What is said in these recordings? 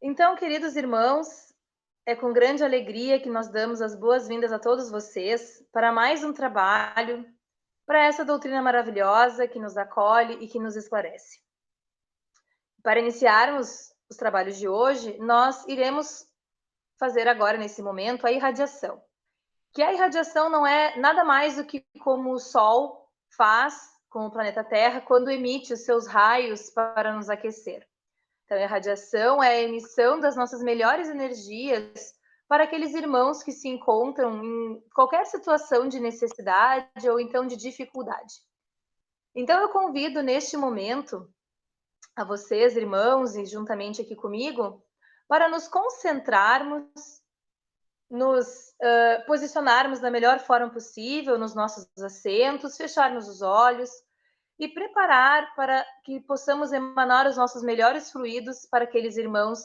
Então, queridos irmãos, é com grande alegria que nós damos as boas-vindas a todos vocês para mais um trabalho, para essa doutrina maravilhosa que nos acolhe e que nos esclarece. Para iniciarmos os trabalhos de hoje, nós iremos fazer agora, nesse momento, a irradiação. Que a irradiação não é nada mais do que como o Sol faz com o planeta Terra quando emite os seus raios para nos aquecer. Então, a radiação é a emissão das nossas melhores energias para aqueles irmãos que se encontram em qualquer situação de necessidade ou então de dificuldade. Então, eu convido neste momento a vocês, irmãos, e juntamente aqui comigo, para nos concentrarmos, nos posicionarmos da melhor forma possível nos nossos assentos, fecharmos os olhos e preparar para que possamos emanar os nossos melhores fluidos para aqueles irmãos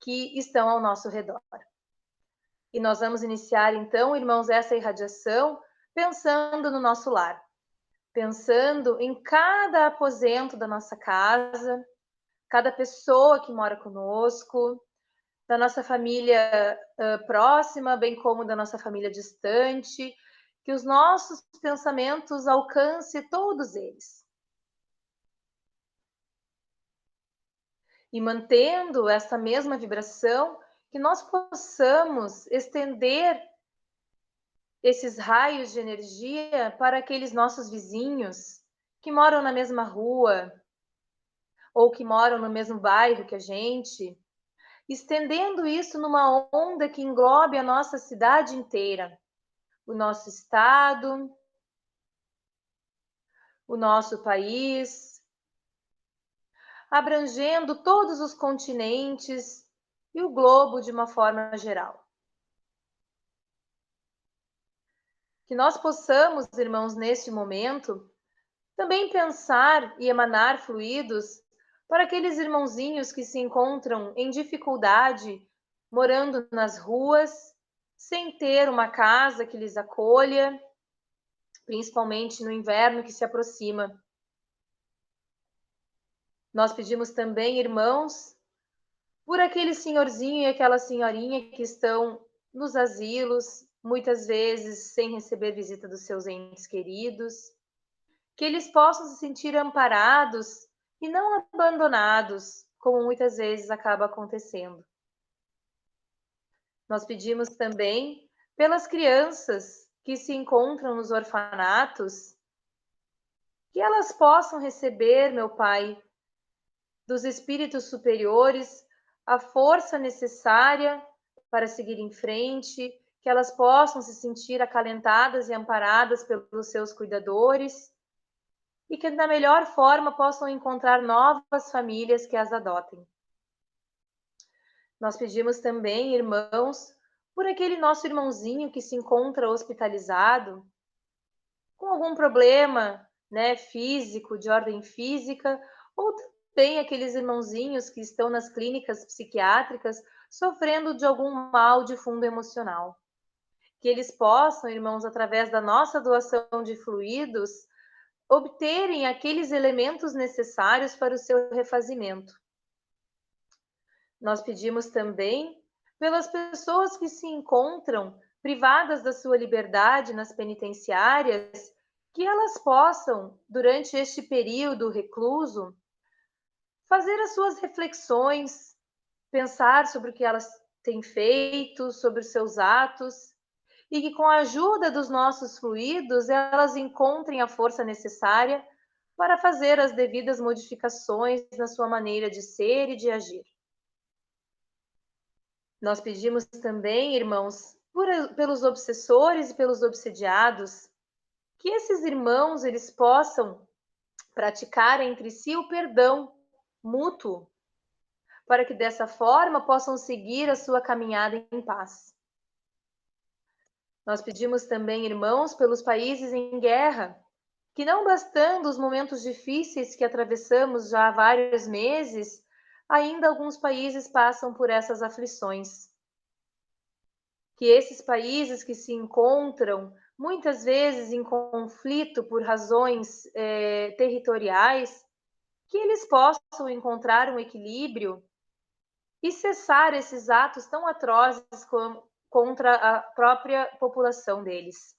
que estão ao nosso redor. E nós vamos iniciar, então, irmãos, essa irradiação pensando no nosso lar, pensando em cada aposento da nossa casa, cada pessoa que mora conosco, da nossa família próxima, bem como da nossa família distante, que os nossos pensamentos alcancem todos eles. E mantendo essa mesma vibração, que nós possamos estender esses raios de energia para aqueles nossos vizinhos que moram na mesma rua ou que moram no mesmo bairro que a gente, estendendo isso numa onda que englobe a nossa cidade inteira, o nosso estado, o nosso país, abrangendo todos os continentes e o globo de uma forma geral. Que nós possamos, irmãos, neste momento, também pensar e emanar fluidos para aqueles irmãozinhos que se encontram em dificuldade, morando nas ruas, sem ter uma casa que lhes acolha, principalmente no inverno que se aproxima. Nós pedimos também, irmãos, por aquele senhorzinho e aquela senhorinha que estão nos asilos, muitas vezes sem receber visita dos seus entes queridos, que eles possam se sentir amparados e não abandonados, como muitas vezes acaba acontecendo. Nós pedimos também pelas crianças que se encontram nos orfanatos, que elas possam receber, meu Pai, dos espíritos superiores a força necessária para seguir em frente, que elas possam se sentir acalentadas e amparadas pelos seus cuidadores e que da melhor forma possam encontrar novas famílias que as adotem. Nós pedimos também, irmãos, por aquele nosso irmãozinho que se encontra hospitalizado com algum problema, né, físico, de ordem física, ou também aqueles irmãozinhos que estão nas clínicas psiquiátricas sofrendo de algum mal de fundo emocional. Que eles possam, irmãos, através da nossa doação de fluidos, obterem aqueles elementos necessários para o seu refazimento. Nós pedimos também pelas pessoas que se encontram privadas da sua liberdade nas penitenciárias, que elas possam, durante este período recluso, fazer as suas reflexões, pensar sobre o que elas têm feito, sobre os seus atos, e que com a ajuda dos nossos fluidos elas encontrem a força necessária para fazer as devidas modificações na sua maneira de ser e de agir. Nós pedimos também, irmãos, pelos obsessores e pelos obsediados, que esses irmãos eles possam praticar entre si o perdão mútuo, para que dessa forma possam seguir a sua caminhada em paz. Nós pedimos também, irmãos, pelos países em guerra, que não bastando os momentos difíceis que atravessamos já há vários meses, ainda alguns países passam por essas aflições. Que esses países que se encontram muitas vezes em conflito por razões territoriais, que eles possam encontrar um equilíbrio e cessar esses atos tão atrozes contra a própria população deles.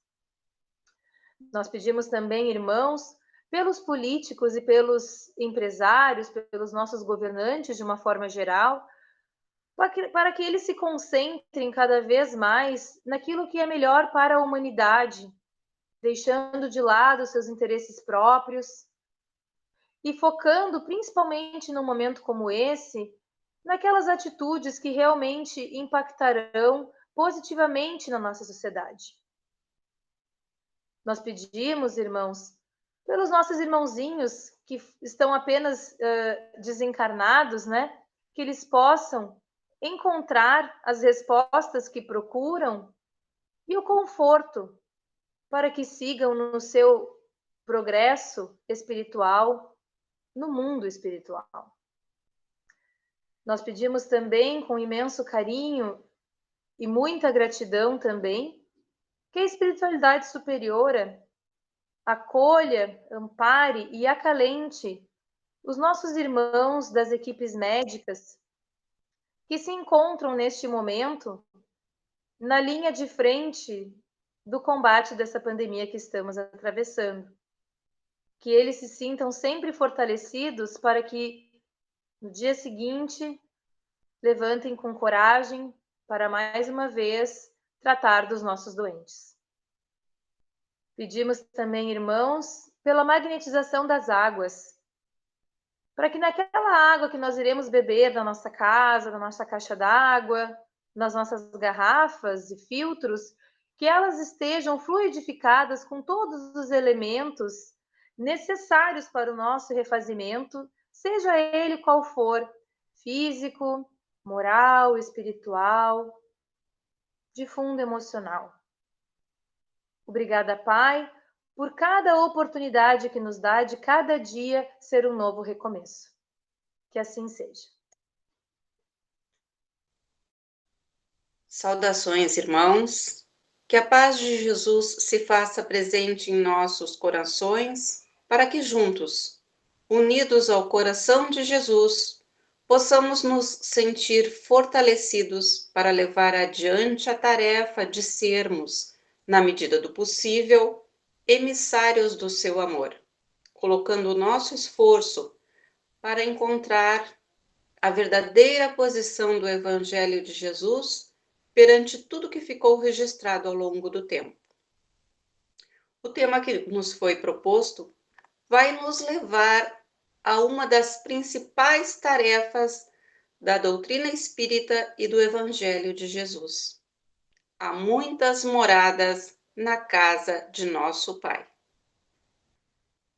Nós pedimos também, irmãos, pelos políticos e pelos empresários, pelos nossos governantes de uma forma geral, para que eles se concentrem cada vez mais naquilo que é melhor para a humanidade, deixando de lado seus interesses próprios e focando principalmente num momento como esse, naquelas atitudes que realmente impactarão positivamente na nossa sociedade. Nós pedimos, irmãos, pelos nossos irmãozinhos que estão apenas desencarnados, né? Que eles possam encontrar as respostas que procuram e o conforto para que sigam no seu progresso espiritual, no mundo espiritual. Nós pedimos também, com imenso carinho e muita gratidão também, que a espiritualidade superiora acolha, ampare e acalente os nossos irmãos das equipes médicas que se encontram neste momento na linha de frente do combate dessa pandemia que estamos atravessando. Que eles se sintam sempre fortalecidos para que no dia seguinte levantem com coragem para mais uma vez tratar dos nossos doentes. Pedimos também, irmãos, pela magnetização das águas, para que naquela água que nós iremos beber da nossa casa, da nossa caixa d'água, nas nossas garrafas e filtros, que elas estejam fluidificadas com todos os elementos necessários para o nosso refazimento, seja ele qual for, físico, moral, espiritual, de fundo emocional. Obrigada, Pai, por cada oportunidade que nos dá de cada dia ser um novo recomeço. Que assim seja. Saudações, irmãos. Que a paz de Jesus se faça presente em nossos corações, para que juntos, unidos ao coração de Jesus, possamos nos sentir fortalecidos para levar adiante a tarefa de sermos, na medida do possível, emissários do seu amor, colocando o nosso esforço para encontrar a verdadeira posição do Evangelho de Jesus perante tudo que ficou registrado ao longo do tempo. O tema que nos foi proposto vai nos levar a uma das principais tarefas da doutrina espírita e do Evangelho de Jesus. Há muitas moradas na casa de nosso Pai.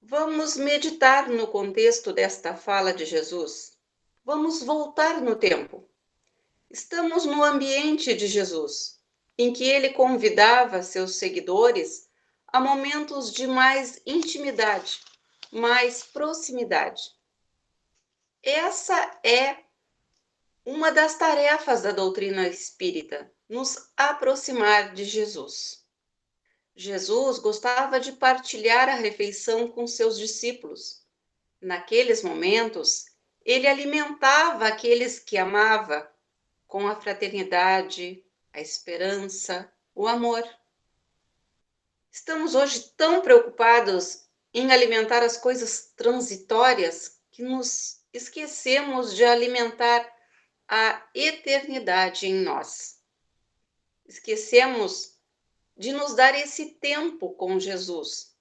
Vamos meditar no contexto desta fala de Jesus. Vamos voltar no tempo. Estamos no ambiente de Jesus, em que ele convidava seus seguidores a momentos de mais intimidade, mais proximidade. Essa é uma das tarefas da doutrina espírita, nos aproximar de Jesus. Jesus gostava de partilhar a refeição com seus discípulos. Naqueles momentos, ele alimentava aqueles que amava com a fraternidade, a esperança, o amor. Estamos hoje tão preocupados em alimentar as coisas transitórias que nos esquecemos de alimentar a eternidade em nós. Esquecemos de nos dar esse tempo com Jesus,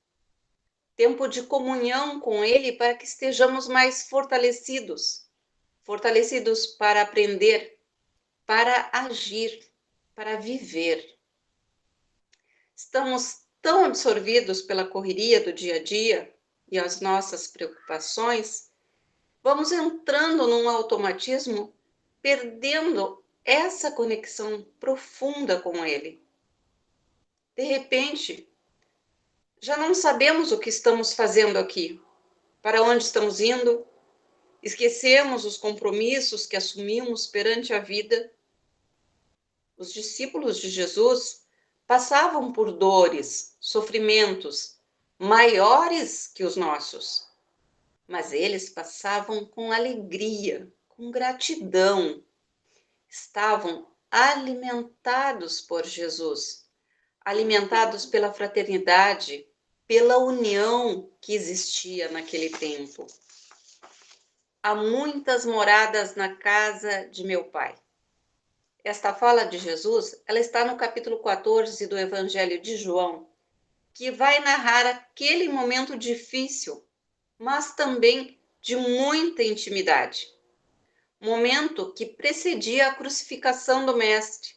tempo de comunhão com Ele para que estejamos mais fortalecidos para aprender, para agir, para viver. Estamos tão absorvidos pela correria do dia a dia e as nossas preocupações, vamos entrando num automatismo, perdendo essa conexão profunda com Ele. De repente, já não sabemos o que estamos fazendo aqui, para onde estamos indo, esquecemos os compromissos que assumimos perante a vida. Os discípulos de Jesus passavam por dores, sofrimentos maiores que os nossos, mas eles passavam com alegria, com gratidão, estavam alimentados por Jesus, alimentados pela fraternidade, pela união que existia naquele tempo. Há muitas moradas na casa de meu Pai. Esta fala de Jesus, ela está no capítulo 14 do Evangelho de João, que vai narrar aquele momento difícil, mas também de muita intimidade. Momento que precedia a crucificação do Mestre.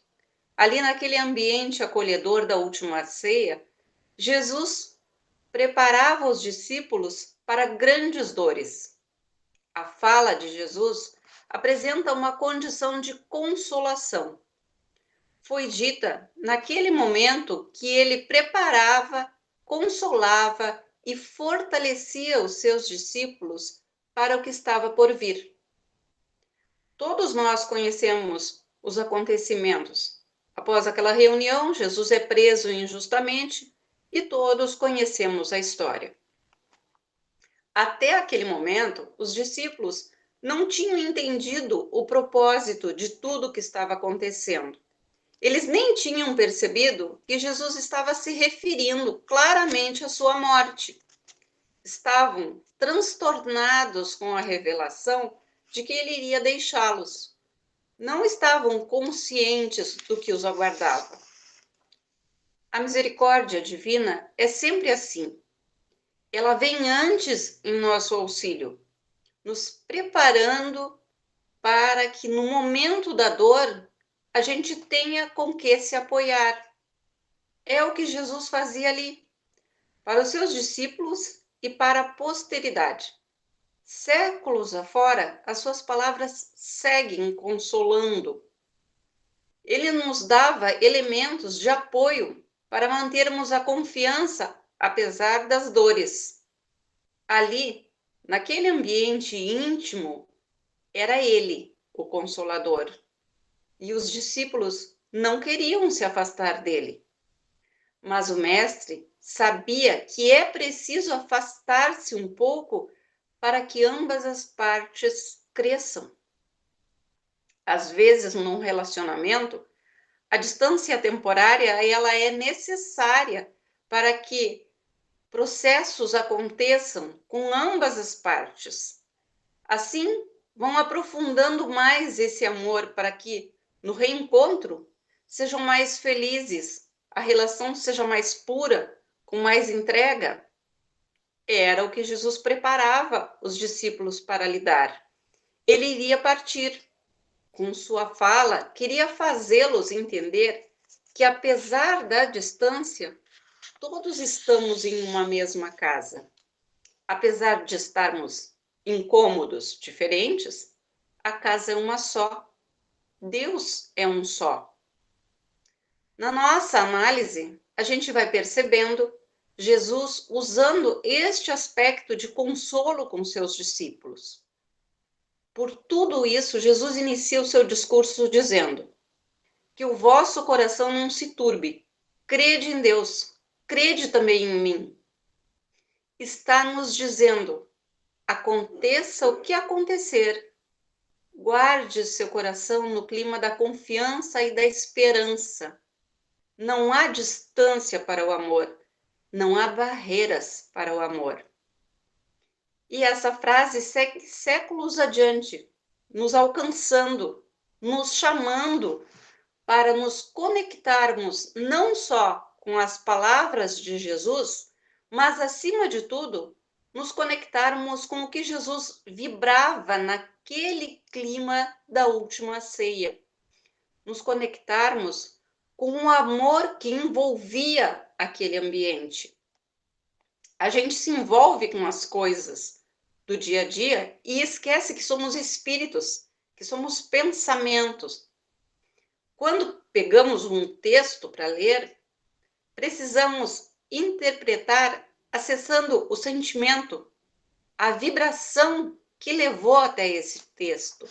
Ali naquele ambiente acolhedor da última ceia, Jesus preparava os discípulos para grandes dores. A fala de Jesus apresenta uma condição de consolação. Foi dita naquele momento que ele preparava, consolava e fortalecia os seus discípulos para o que estava por vir. Todos nós conhecemos os acontecimentos. Após aquela reunião, Jesus é preso injustamente e todos conhecemos a história. Até aquele momento, os discípulos não tinham entendido o propósito de tudo o que estava acontecendo. Eles nem tinham percebido que Jesus estava se referindo claramente à sua morte. Estavam transtornados com a revelação de que ele iria deixá-los. Não estavam conscientes do que os aguardava. A misericórdia divina é sempre assim. Ela vem antes em nosso auxílio, nos preparando para que no momento da dor a gente tenha com que se apoiar. É o que Jesus fazia ali, para os seus discípulos e para a posteridade. Séculos afora, as suas palavras seguem consolando. Ele nos dava elementos de apoio para mantermos a confiança apesar das dores. Ali, naquele ambiente íntimo, era ele, o Consolador. E os discípulos não queriam se afastar dele. Mas o Mestre sabia que é preciso afastar-se um pouco para que ambas as partes cresçam. Às vezes, num relacionamento, a distância temporária ela é necessária para que processos aconteçam com ambas as partes. Assim, vão aprofundando mais esse amor para que, no reencontro, sejam mais felizes, a relação seja mais pura, com mais entrega. Era o que Jesus preparava os discípulos para lidar. Ele iria partir. Com sua fala, queria fazê-los entender que, apesar da distância, todos estamos em uma mesma casa. Apesar de estarmos em cômodos diferentes, a casa é uma só. Deus é um só. Na nossa análise, a gente vai percebendo Jesus usando este aspecto de consolo com seus discípulos. Por tudo isso, Jesus inicia o seu discurso dizendo: que o vosso coração não se turbe. Crede em Deus, crede também em mim. Está nos dizendo: aconteça o que acontecer, guarde seu coração no clima da confiança e da esperança. Não há distância para o amor, não há barreiras para o amor. E essa frase segue séculos adiante, nos alcançando, nos chamando para nos conectarmos não só com as palavras de Jesus, mas, acima de tudo, nos conectarmos com o que Jesus vibrava naquele clima da última ceia. Nos conectarmos com o amor que envolvia aquele ambiente. A gente se envolve com as coisas do dia a dia e esquece que somos espíritos, que somos pensamentos. Quando pegamos um texto para ler, precisamos interpretar acessando o sentimento, a vibração que levou até esse texto.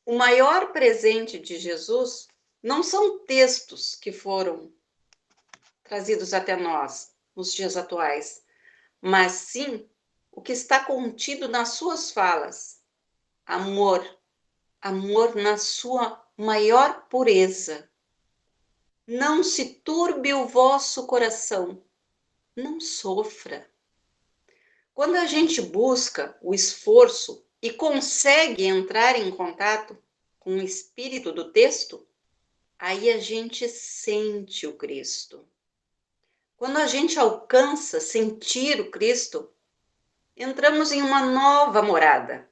O maior presente de Jesus não são textos que foram trazidos até nós nos dias atuais, mas sim o que está contido nas suas falas: amor, amor na sua maior pureza. Não se turbe o vosso coração, não sofra. Quando a gente busca o esforço e consegue entrar em contato com o espírito do texto, aí a gente sente o Cristo. Quando a gente alcança sentir o Cristo, entramos em uma nova morada,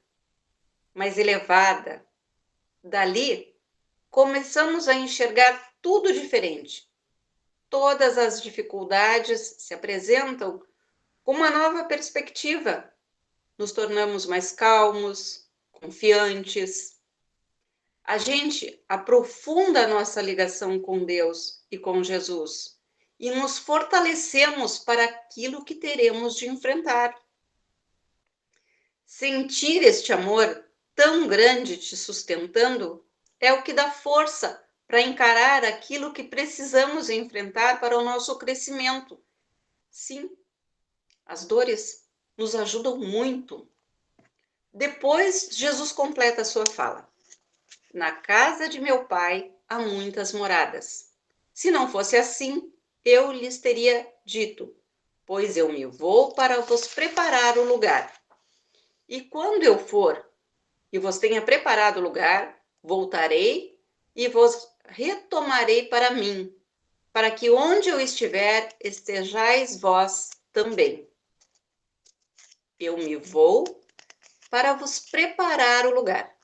mais elevada. Dali, começamos a enxergar tudo diferente. Todas as dificuldades se apresentam com uma nova perspectiva. Nos tornamos mais calmos, confiantes. A gente aprofunda a nossa ligação com Deus e com Jesus e nos fortalecemos para aquilo que teremos de enfrentar. Sentir este amor tão grande te sustentando é o que dá força para encarar aquilo que precisamos enfrentar para o nosso crescimento. Sim, as dores nos ajudam muito. Depois, Jesus completa a sua fala. Na casa de meu pai há muitas moradas. Se não fosse assim, eu lhes teria dito, pois eu me vou para vos preparar o lugar. E quando eu for e vos tenha preparado o lugar, voltarei e vos retomarei para mim, para que onde eu estiver, estejais vós também. Eu me vou para vos preparar o lugar.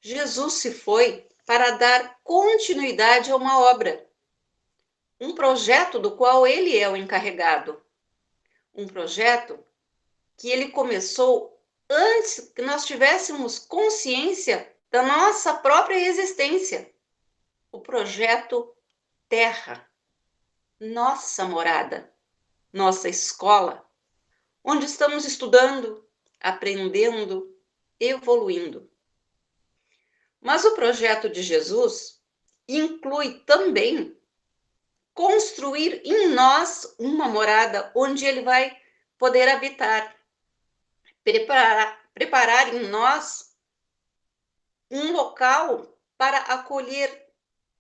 Jesus se foi para dar continuidade a uma obra, um projeto do qual ele é o encarregado, um projeto que ele começou antes que nós tivéssemos consciência da nossa própria existência. O projeto Terra, nossa morada, nossa escola, onde estamos estudando, aprendendo, evoluindo. Mas o projeto de Jesus inclui também construir em nós uma morada onde ele vai poder habitar, preparar em nós um local para acolher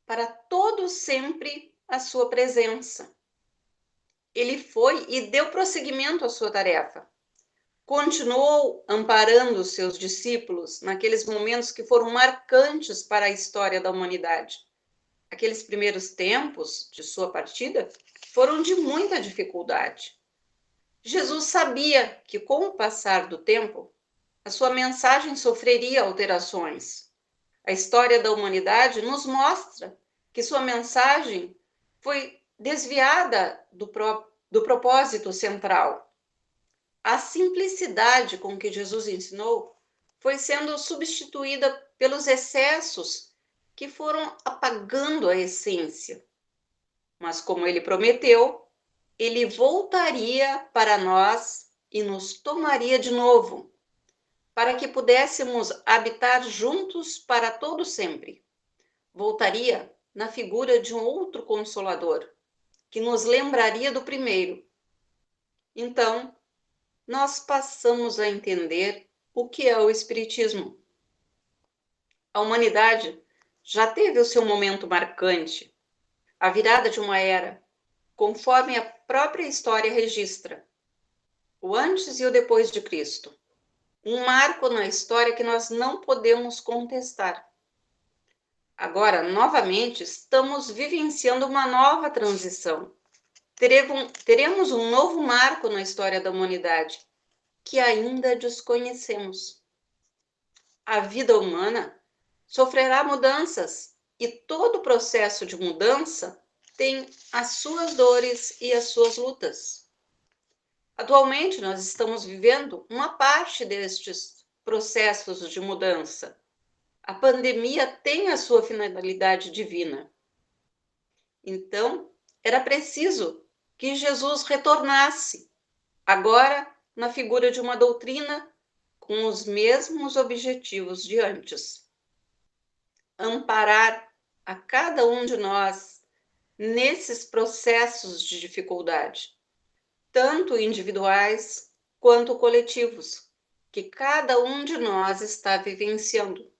para todo sempre a sua presença. Ele foi e deu prosseguimento à sua tarefa. Continuou amparando os seus discípulos naqueles momentos que foram marcantes para a história da humanidade. Aqueles primeiros tempos de sua partida foram de muita dificuldade. Jesus sabia que, com o passar do tempo, a sua mensagem sofreria alterações. A história da humanidade nos mostra que sua mensagem foi desviada do propósito central. A simplicidade com que Jesus ensinou foi sendo substituída pelos excessos que foram apagando a essência. Mas como ele prometeu, ele voltaria para nós e nos tomaria de novo, para que pudéssemos habitar juntos para todo sempre. Voltaria na figura de um outro Consolador, que nos lembraria do primeiro. Então, nós passamos a entender o que é o Espiritismo. A humanidade já teve o seu momento marcante, a virada de uma era, conforme a própria história registra, o antes e o depois de Cristo. Um marco na história que nós não podemos contestar. Agora, novamente, estamos vivenciando uma nova transição. Teremos um novo marco na história da humanidade, que ainda desconhecemos. A vida humana sofrerá mudanças e todo processo de mudança tem as suas dores e as suas lutas. Atualmente, nós estamos vivendo uma parte destes processos de mudança. A pandemia tem a sua finalidade divina. Então, era preciso que Jesus retornasse, agora na figura de uma doutrina com os mesmos objetivos de antes. Amparar a cada um de nós nesses processos de dificuldade, tanto individuais quanto coletivos. que cada um de nós está vivenciando.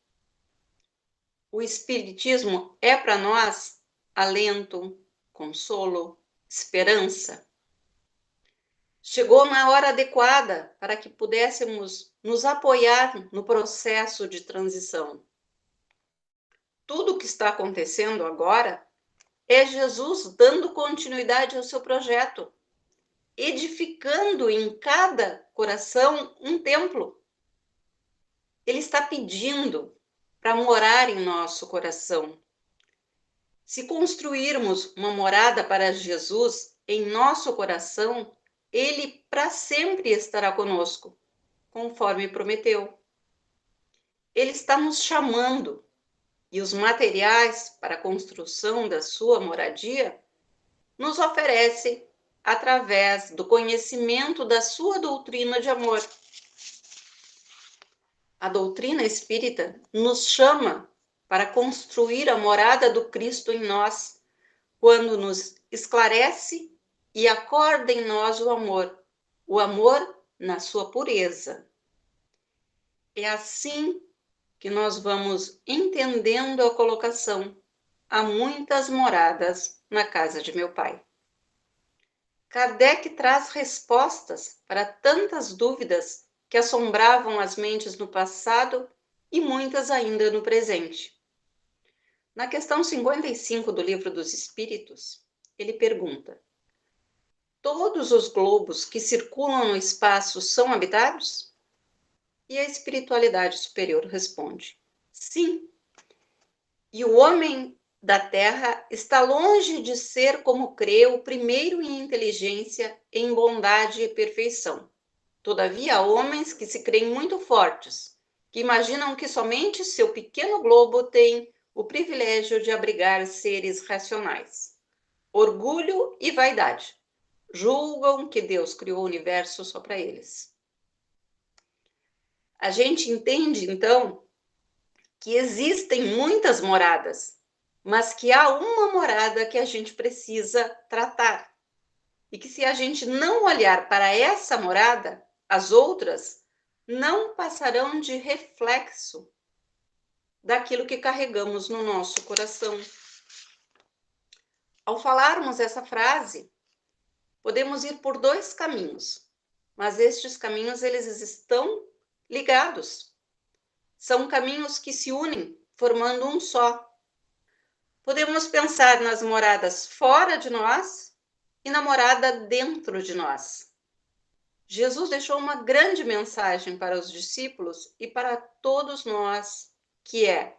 O Espiritismo é para nós alento, consolo, esperança. Chegou na hora adequada para que pudéssemos nos apoiar no processo de transição. Tudo o que está acontecendo agora é Jesus dando continuidade ao seu projeto, edificando em cada coração um templo. Ele está pedindo para morar em nosso coração. Se construirmos uma morada para Jesus em nosso coração, ele para sempre estará conosco, conforme prometeu. Ele está nos chamando, e os materiais para a construção da sua moradia nos oferece através do conhecimento da sua doutrina de amor. A doutrina espírita nos chama para construir a morada do Cristo em nós, quando nos esclarece e acorda em nós o amor na sua pureza. É assim que nós vamos entendendo a colocação: há muitas moradas na casa de meu Pai. Kardec traz respostas para tantas dúvidas que assombravam as mentes no passado e muitas ainda no presente. Na questão 55 do Livro dos Espíritos, ele pergunta: todos os globos que circulam no espaço são habitados? E a espiritualidade superior responde: sim. E o homem da Terra está longe de ser, como crê, o primeiro em inteligência, em bondade e perfeição. Todavia, há homens que se creem muito fortes, que imaginam que somente seu pequeno globo tem o privilégio de abrigar seres racionais. Orgulho e vaidade. Julgam que Deus criou o universo só para eles. A gente entende, então, que existem muitas moradas, mas que há uma morada que a gente precisa tratar. E que se a gente não olhar para essa morada, as outras não passarão de reflexo daquilo que carregamos no nosso coração. Ao falarmos essa frase, podemos ir por dois caminhos, mas estes caminhos eles estão ligados. São caminhos que se unem, formando um só. Podemos pensar nas moradas fora de nós e na morada dentro de nós. Jesus deixou uma grande mensagem para os discípulos e para todos nós, que é: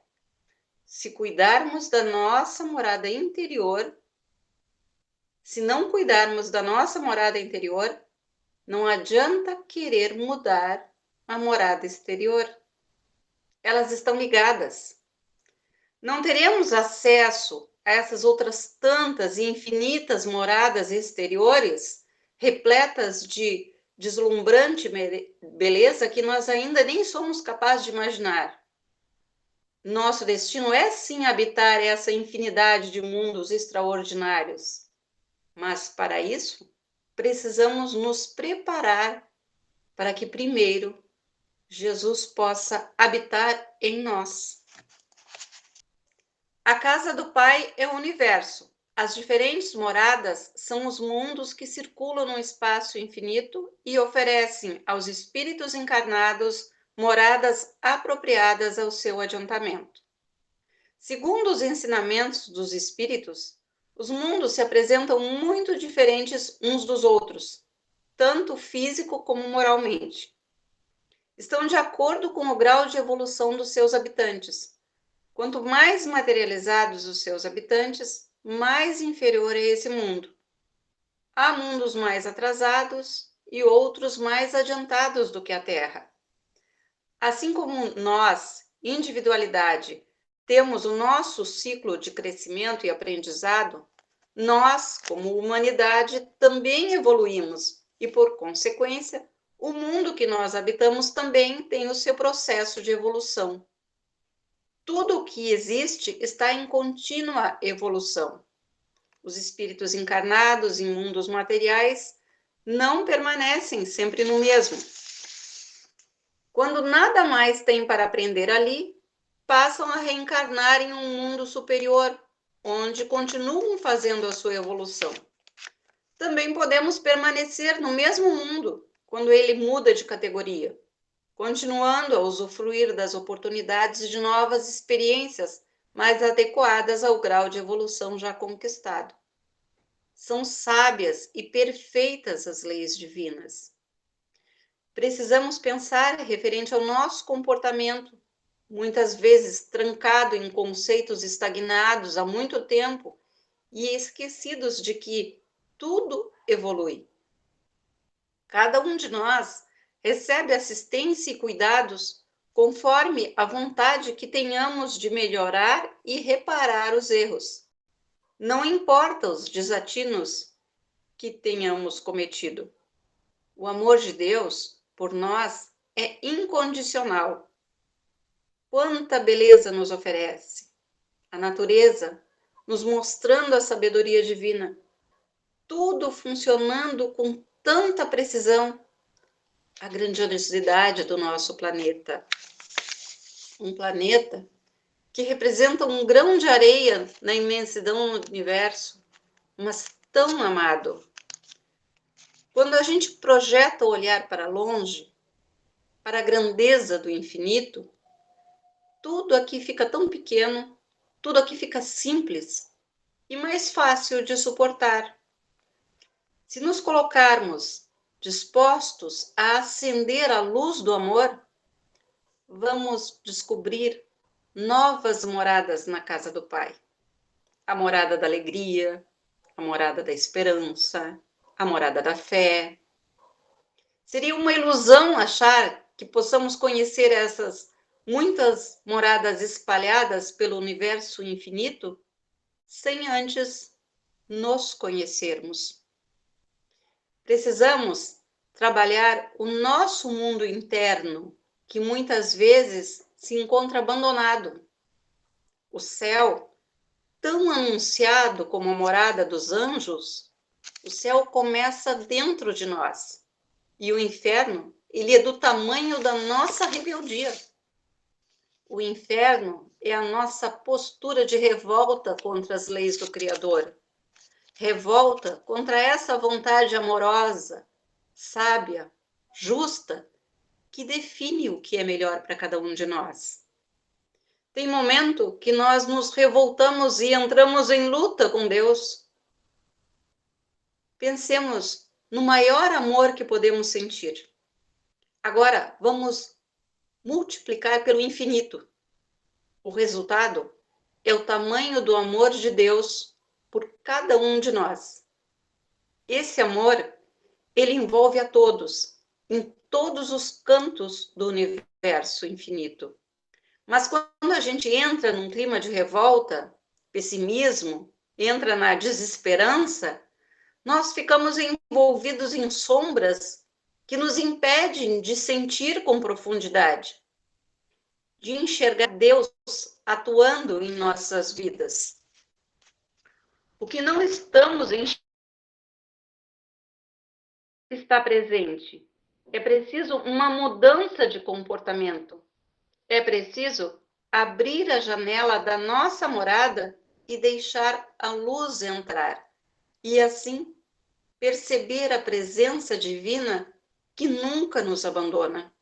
se cuidarmos da nossa morada interior, se não cuidarmos da nossa morada interior, não adianta querer mudar a morada exterior. Elas estão ligadas. Não teremos acesso a essas outras tantas e infinitas moradas exteriores, repletas de deslumbrante beleza que nós ainda nem somos capazes de imaginar. Nosso destino é sim habitar essa infinidade de mundos extraordinários, mas para isso precisamos nos preparar para que primeiro Jesus possa habitar em nós. A casa do Pai é o universo. As diferentes moradas são os mundos que circulam no espaço infinito e oferecem aos espíritos encarnados moradas apropriadas ao seu adiantamento. Segundo os ensinamentos dos espíritos, os mundos se apresentam muito diferentes uns dos outros, tanto físico como moralmente. Estão de acordo com o grau de evolução dos seus habitantes. Quanto mais materializados os seus habitantes, mais inferior é esse mundo. Há mundos mais atrasados e outros mais adiantados do que a Terra. Assim como nós, individualidade, temos o nosso ciclo de crescimento e aprendizado, nós, como humanidade, também evoluímos e, por consequência, o mundo que nós habitamos também tem o seu processo de evolução. Tudo o que existe está em contínua evolução. Os espíritos encarnados em mundos materiais não permanecem sempre no mesmo. Quando nada mais têm para aprender ali, passam a reencarnar em um mundo superior, onde continuam fazendo a sua evolução. Também podemos permanecer no mesmo mundo quando ele muda de categoria, continuando a usufruir das oportunidades de novas experiências mais adequadas ao grau de evolução já conquistado. São sábias e perfeitas as leis divinas. Precisamos pensar referente ao nosso comportamento, muitas vezes trancado em conceitos estagnados há muito tempo e esquecidos de que tudo evolui. Cada um de nós recebe assistência e cuidados conforme a vontade que tenhamos de melhorar e reparar os erros. Não importa os desatinos que tenhamos cometido. O amor de Deus por nós é incondicional. Quanta beleza nos oferece! A natureza nos mostrando a sabedoria divina. Tudo funcionando com tanta precisão. A grandiosidade do nosso planeta. Um planeta que representa um grão de areia na imensidão do universo, mas tão amado. Quando a gente projeta o olhar para longe, para a grandeza do infinito, tudo aqui fica tão pequeno, tudo aqui fica simples e mais fácil de suportar. Se nos colocarmos dispostos a acender a luz do amor, vamos descobrir novas moradas na casa do Pai. A morada da alegria, a morada da esperança, a morada da fé. Seria uma ilusão achar que possamos conhecer essas muitas moradas espalhadas pelo universo infinito sem antes nos conhecermos. Precisamos trabalhar o nosso mundo interno, que muitas vezes se encontra abandonado. O céu, tão anunciado como a morada dos anjos, o céu começa dentro de nós. E o inferno, ele é do tamanho da nossa rebeldia. O inferno é a nossa postura de revolta contra as leis do Criador. Revolta contra essa vontade amorosa, sábia, justa, que define o que é melhor para cada um de nós. Tem momento que nós nos revoltamos e entramos em luta com Deus. Pensemos no maior amor que podemos sentir. Agora, vamos multiplicar pelo infinito. O resultado é o tamanho do amor de Deus por cada um de nós. Esse amor, ele envolve a todos, em todos os cantos do universo infinito. Mas quando a gente entra num clima de revolta, pessimismo, entra na desesperança, nós ficamos envolvidos em sombras que nos impedem de sentir com profundidade, de enxergar Deus atuando em nossas vidas. O que não estamos enxergando está presente. É preciso uma mudança de comportamento. É preciso abrir a janela da nossa morada e deixar a luz entrar. E assim perceber a presença divina que nunca nos abandona.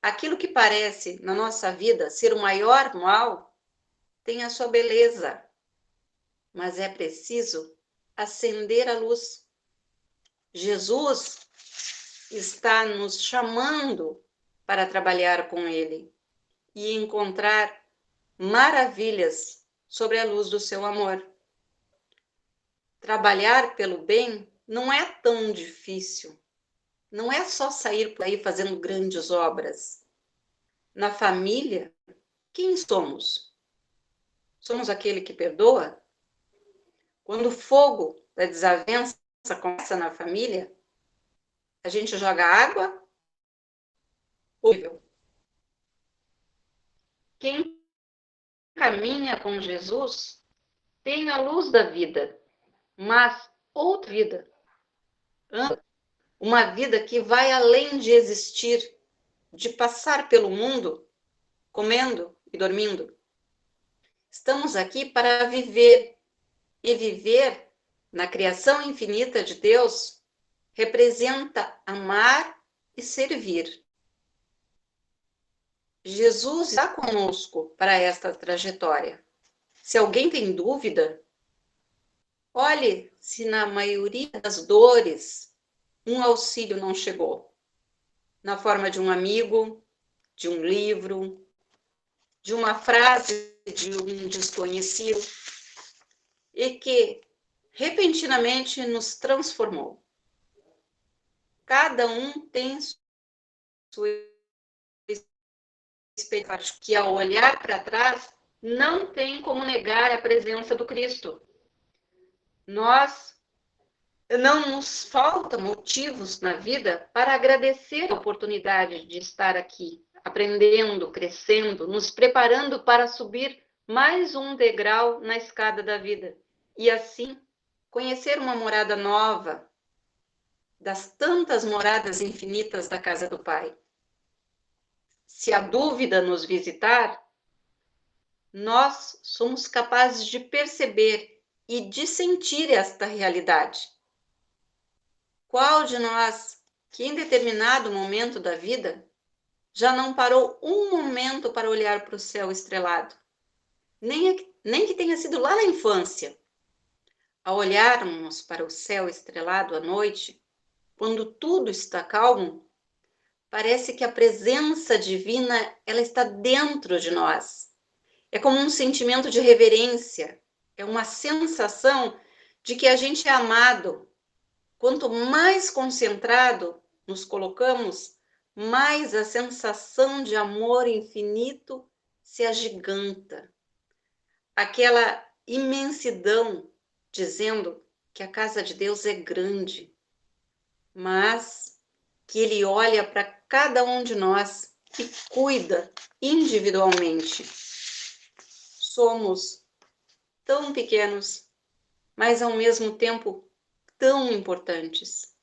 Aquilo que parece na nossa vida ser o maior mal tem a sua beleza, mas é preciso acender a luz. Jesus está nos chamando para trabalhar com Ele e encontrar maravilhas sobre a luz do seu amor. Trabalhar pelo bem não é tão difícil. Não é só sair por aí fazendo grandes obras. Na família, quem somos? Somos aquele que perdoa? Quando o fogo da desavença começa na família, a gente joga água? Quem caminha com Jesus tem a luz da vida, mas outra vida. Uma vida que vai além de existir, de passar pelo mundo, comendo e dormindo. Estamos aqui para viver, e viver na criação infinita de Deus representa amar e servir. Jesus está conosco para esta trajetória. Se alguém tem dúvida, olhe se na maioria das dores um auxílio não chegou. Na forma de um amigo, de um livro, de uma frase de um desconhecido, e que repentinamente nos transformou. Cada um tem sua expectativa, que ao olhar para trás não tem como negar a presença do Cristo. Não nos faltam motivos na vida para agradecer a oportunidade de estar aqui, aprendendo, crescendo, nos preparando para subir mais um degrau na escada da vida e assim conhecer uma morada nova das tantas moradas infinitas da casa do Pai. Se a dúvida nos visitar, nós somos capazes de perceber e de sentir esta realidade. Qual de nós que em determinado momento da vida já não parou um momento para olhar para o céu estrelado? Nem que tenha sido lá na infância. Ao olharmos para o céu estrelado à noite, quando tudo está calmo, parece que a presença divina ela está dentro de nós. É como um sentimento de reverência, é uma sensação de que a gente é amado. Quanto mais concentrado nos colocamos, mais a sensação de amor infinito se agiganta. Aquela imensidão dizendo que a casa de Deus é grande, mas que Ele olha para cada um de nós e cuida individualmente. Somos tão pequenos, mas ao mesmo tempo tão importantes.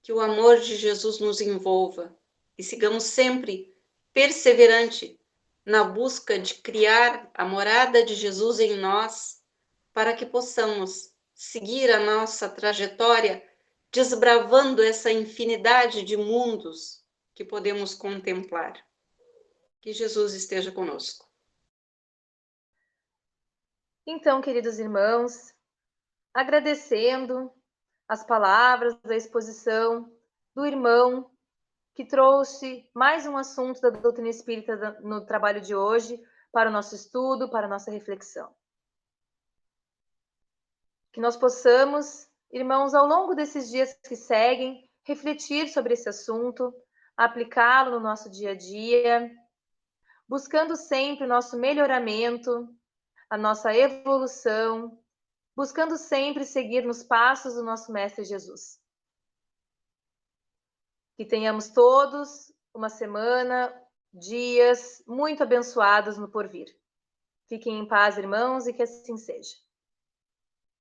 Que o amor de Jesus nos envolva e sigamos sempre perseverante na busca de criar a morada de Jesus em nós, para que possamos seguir a nossa trajetória desbravando essa infinidade de mundos que podemos contemplar. Que Jesus esteja conosco. Então, queridos irmãos, agradecendo as palavras da exposição do irmão que trouxe mais um assunto da doutrina espírita no trabalho de hoje para o nosso estudo, para a nossa reflexão. Que nós possamos, irmãos, ao longo desses dias que seguem, refletir sobre esse assunto, aplicá-lo no nosso dia a dia, buscando sempre o nosso melhoramento, a nossa evolução, buscando sempre seguir nos passos do nosso Mestre Jesus. Que tenhamos todos uma semana, dias muito abençoados no porvir. Fiquem em paz, irmãos, e que assim seja.